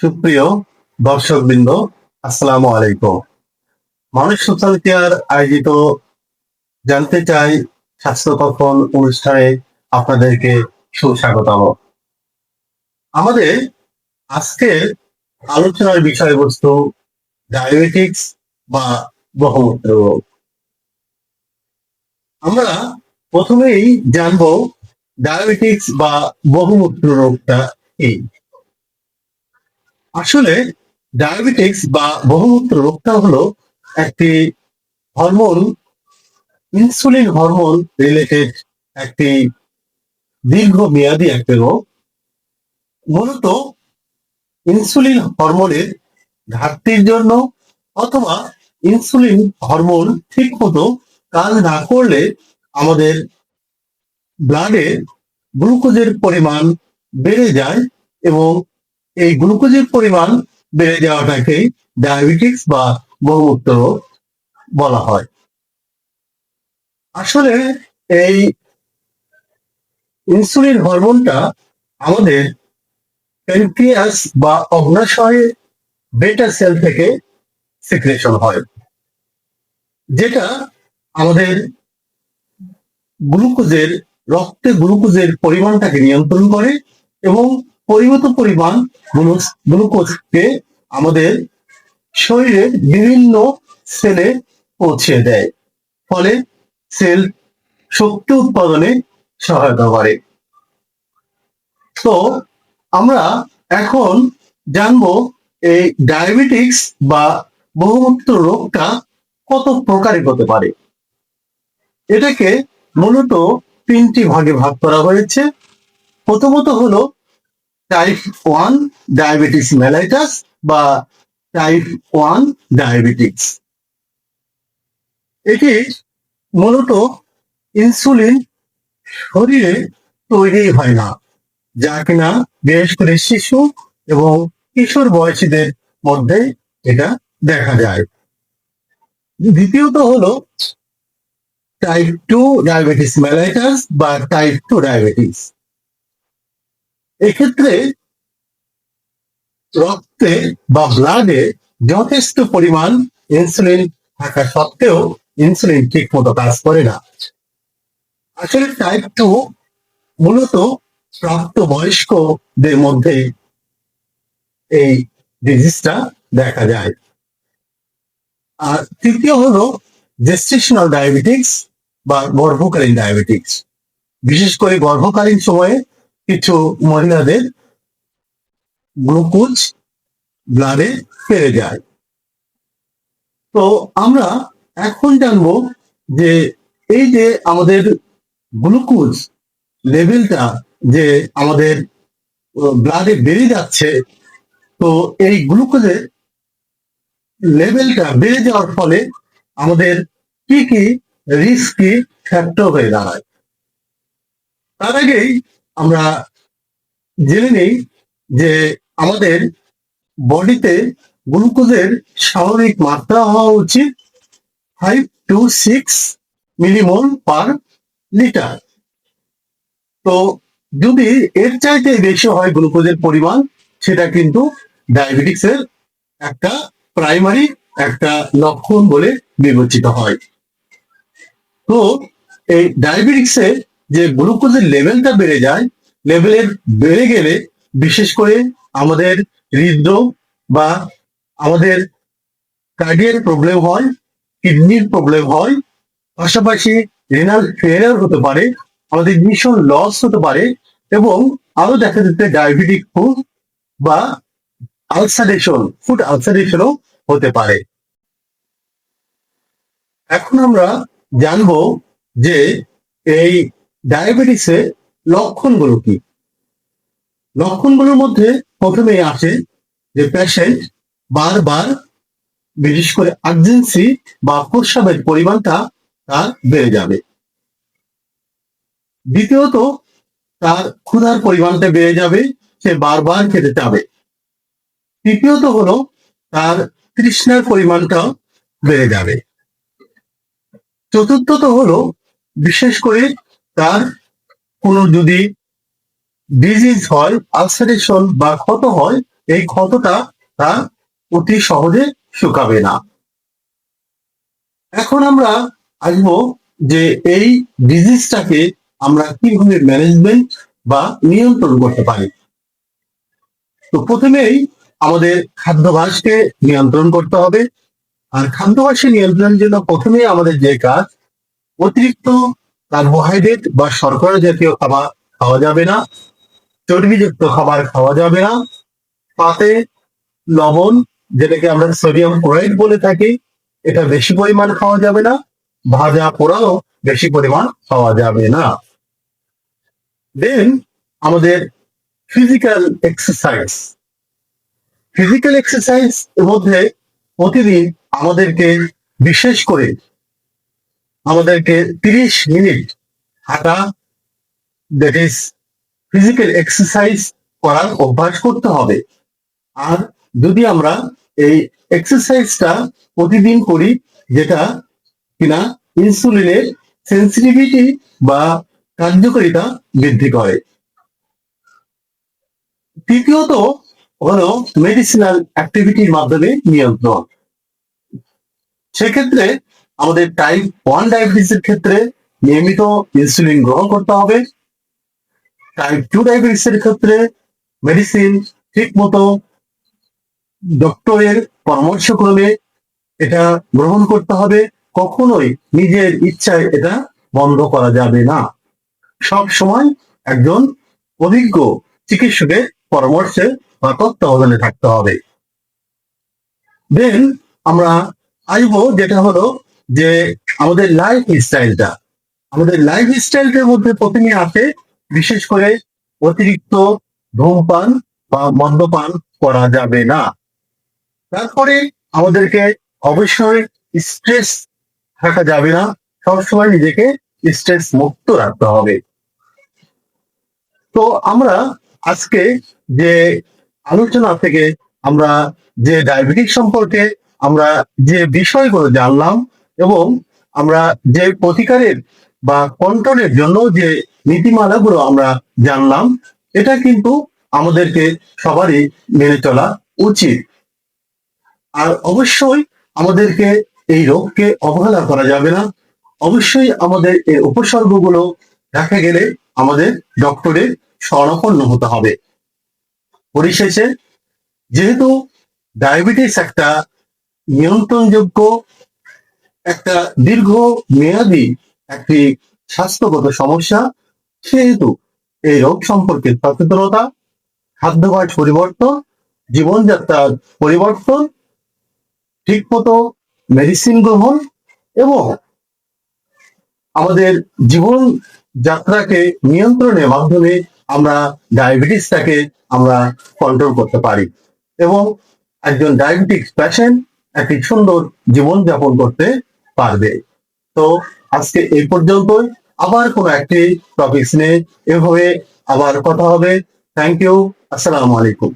সুপ্রিয় দর্শকবৃন্দ, আসসালামু আলাইকুম। মানুষ সোশ্যাল কেয়ার আয়োজিত জানতে চাই স্বাস্থ্য কখন অনুষ্ঠানে আপনাদেরকে সুস্বাগতম। আমাদের আজকের আলোচনার বিষয়বস্তু ডায়াবেটিক্স বা বহুমূত্র রোগ। আমরা প্রথমেই জানবো ডায়াবেটিক্স বা বহুমূত্র রোগটা কি। আসলে ডায়াবেটিক্স বা বহুমূত্র রোগটা হলো একটি হরমোন, ইনসুলিন হরমোন রিলেটেড একটি দীর্ঘমেয়াদী একটি রোগ। মূলত ইনসুলিন হরমোনের ঘাটতির জন্য অথবা ইনসুলিন হরমোন ঠিক মতো কাজ না করলে আমাদের ব্লাডে গ্লুকোজের পরিমাণ বেড়ে যায় এবং এই গ্লুকোজের পরিমাণ বেড়ে যাওয়াটাকে ডায়াবেটিক্স বা বহুমূত্র রোগ বলা হয়। আসলে এই ইনসুলিন হরমোনটা আমাদের প্যানক্রিয়াস বা অগ্নাশয়ে বেটা সেল থেকে সিক্রেশন হয়, যেটা আমাদের গ্লুকোজের রক্তে গ্লুকোজের পরিমাণটাকে নিয়ন্ত্রণ করে এবং পরিমিত পরিমাণ গ্লুকোজকে আমাদের শরীরের বিভিন্ন সেলে পৌঁছে দেয়, ফলে সেল শক্তি উৎপাদনে সহায়তা করে। তো আমরা এখন জানবো এই ডায়াবেটিক্স বা বহুমূত্র রোগটা কত প্রকারের হতে পারে। এটাকে মূলত তিনটি ভাগে ভাগ করা হয়েছে। প্রথমত হলো টাইপ 1 ডায়াবেটিস মেলাইটাস বা টাইপ 1 ডায়াবেটিক্স। এটি মূলত ইনসুলিন শরীরে তৈরি হয় না, যা কিনা বিশেষ করে শিশু এবং কিশোর বয়সীদের মধ্যে এটা দেখা যায়। দ্বিতীয়ত হলো টাইপ 2 ডায়াবেটিস মেলাইটাস বা টাইপ 2 ডায়াবেটিস। এক্ষেত্রে রক্তে বা ব্লাডে যথেষ্ট পরিমাণ ইনসুলিন থাকা সত্ত্বেও ইনসুলিন ঠিক মতো কাজ করে না। আসলে টাইপ 2 মূলত প্রাপ্তবয়স্কদের মধ্যে এই ডিজিজটা দেখা যায়। আর তৃতীয় হলো জেস্টেশনাল ডায়াবেটিক্স বা গর্ভকালীন ডায়াবেটিক্স। বিশেষ করে গর্ভকালীন সময়ে কিছু মহিলাদের গ্লুকোজ ব্লাডে বেড়ে যায়। তো আমরা এখন জানবো যে এই যে আমাদের গ্লুকোজ লেভেলটা যে আমাদের ব্লাডে বেড়ে যাচ্ছে, তো এই গ্লুকোজের লেভেলটা বেড়ে যাওয়ার ফলে আমাদের কি কি রিস্কি ফ্যাক্টর হয়ে দাঁড়ায়। তার আগেই আমরা জেনে নেই যে আমাদের বডিতে গ্লুকোজের স্বাভাবিক মাত্রা হওয়া উচিত 5 to 6 মিলিমোল পার লিটার। তো যদি এর চাইতে বেশি হয় গ্লুকোজের পরিমাণ, সেটা কিন্তু ডায়াবেটিক্স এর একটা প্রাইমারি একটা লক্ষণ বলে বিবেচিত হয়। তো এই ডায়াবেটিক্স এর যে গ্লুকোজের লেভেলটা বেড়ে যায়, লেভেলের বেড়ে গেলে বিশেষ করে আমাদের হৃদরোগ বা আমাদের কার্ডিয়াক প্রবলেম হয়, কিডনির প্রবলেম হয়, পাশাপাশি রেনাল ফেলিয়ার হতে পারে, আমাদের মিশন লস হতে পারে এবং আরো দেখা যেতে ডায়াবেটিক ফুড বা আলসারেশন, ফুড আলসারেশনও হতে পারে। এখন আমরা জানবো যে এই ডায়াবেটিসের লক্ষণগুলো কি। লক্ষণগুলোর মধ্যে প্রথমেই আসে যে পেশেন্ট বারবার, বিশেষ করে আর্জেন্সি বা প্রস্রাবের পরিমাণটা তার বেড়ে যাবে। দ্বিতীয়ত তার ক্ষুধার পরিমাণটা বেড়ে যাবে, সে বারবার খেতে চাবে। তৃতীয়ত হলো তার তৃষ্ণার পরিমাণটাও বেড়ে যাবে। চতুর্থত হলো বিশেষ করে তার কোনো যদি ডিজিজ হয়, আলসারেশন বা ক্ষত হয়, এই ক্ষতটা তা অতি সহজে শুকাবে না। এখন আমরা আসবো যে এই ডিজিজটাকে আমরা কিভাবে ম্যানেজমেন্ট বা নিয়ন্ত্রণ করতে পারি। তো প্রথমেই আমাদের খাদ্যাভ্যাসকে নিয়ন্ত্রণ করতে হবে। আর খাদ্যাভ্যাসে নিয়ন্ত্রণের জন্য প্রথমেই আমাদের যে কাজ, অতিরিক্ত কার্বোহাইড্রেট বা শর্করা জাতীয় খাবার খাওয়া যাবে না, চর্বিযুক্ত খাবার খাওয়া যাবে না, পাতে লবণ, যেটাকে আমরা সোডিয়াম ক্লোরাইড বলে থাকি, এটা বেশি পরিমাণ খাওয়া যাবে না, ভাজা পোড়াও বেশি পরিমাণ খাওয়া যাবে না। দেন আমাদের ফিজিক্যাল এক্সারসাইজ। ফিজিক্যাল এক্সারসাইজ এর মধ্যে প্রতিদিন আমাদেরকে বিশেষ করে 30 মিনিট হাঁটা, দ্যাট ইজ ফিজিক্যাল এক্সারসাইজ করার অভ্যাস করতে হবে। আর যদি আমরা এই এক্সারসাইজটা প্রতিদিন করি, যেটা কিনা ইনসুলিনের সেন্সিটিভিটি বা কার্যকারিতা বৃদ্ধি করে। তৃতীয়ত হলো মেডিসিনাল অ্যাক্টিভিটির মাধ্যমে নিয়ন্ত্রণ। সেক্ষেত্রে আমাদের টাইপ 1 ডায়াবেটিসের ক্ষেত্রে নিয়মিত ইনসুলিন গ্রহণ করতে হবে। টাইপ 2 ডায়াবেটিসের ক্ষেত্রে মেডিসিন ঠিক মতো ডক্টরের পরামর্শক্রমে এটা গ্রহণ করতে হবে। কখনোই নিজের ইচ্ছায় এটা বন্ধ করা যাবে না। সব সময় একজন অভিজ্ঞ চিকিৎসকের পরামর্শে বা তত্ত্বাবধানে থাকতে হবে। দেন আমরা আসবো যেটা হলো যে আমাদের লাইফ স্টাইলটা। আমাদের লাইফ স্টাইলটার মধ্যে প্রথমে আসে বিশেষ করে অতিরিক্ত ধূমপান বা মদ্যপান করা যাবে না। তারপরে আমাদেরকে অবশ্যই স্ট্রেস থাকা যাবে না, সবসময় নিজেকে স্ট্রেস মুক্ত রাখতে হবে। তো আমরা আজকে যে আলোচনা থেকে আমরা যে ডায়াবেটিস সম্পর্কে আমরা যে বিষয়গুলো জানলাম, এবং আমরা যে প্রতিকারের বা কন্ট্রোলের জন্য যে নীতিমালাগুলো আমরা জানলাম, এটা কিন্তু আমাদেরকে সবারই মেনে চলা উচিত। আর অবশ্যই আমাদেরকে এই রোগকে অবহেলা করা যাবে না। অবশ্যই আমাদের এই উপসর্গগুলো দেখা গেলে আমাদের ডক্টরের শরণাপন্ন হতে হবে। পরিশেষে, যেহেতু ডায়াবেটিস একটা নিয়ন্ত্রণযোগ্য, একটা দীর্ঘ মেয়াদী একটি স্বাস্থ্যগত সমস্যা, সেহেতু এই রোগ সম্পর্কে সচেতনতা, খাদ্যাভ্যাস পরিবর্তন, জীবনযাত্রার পরিবর্তন, ঠিকমতো মেডিসিন গ্রহণ এবং আমাদের জীবন যাত্রাকে নিয়ন্ত্রণের মাধ্যমে আমরা ডায়াবেটিসটাকে আমরা কন্ট্রোল করতে পারি এবং একজন ডায়াবেটিক পেশেন্ট একটি সুন্দর জীবন যাপন করতে পারবে। তো আজকে এই পর্যন্তই। আবার কোনো একটি টপিকস নিয়ে এভাবে আবার কথা হবে। Thank you. আসসালামু আলাইকুম।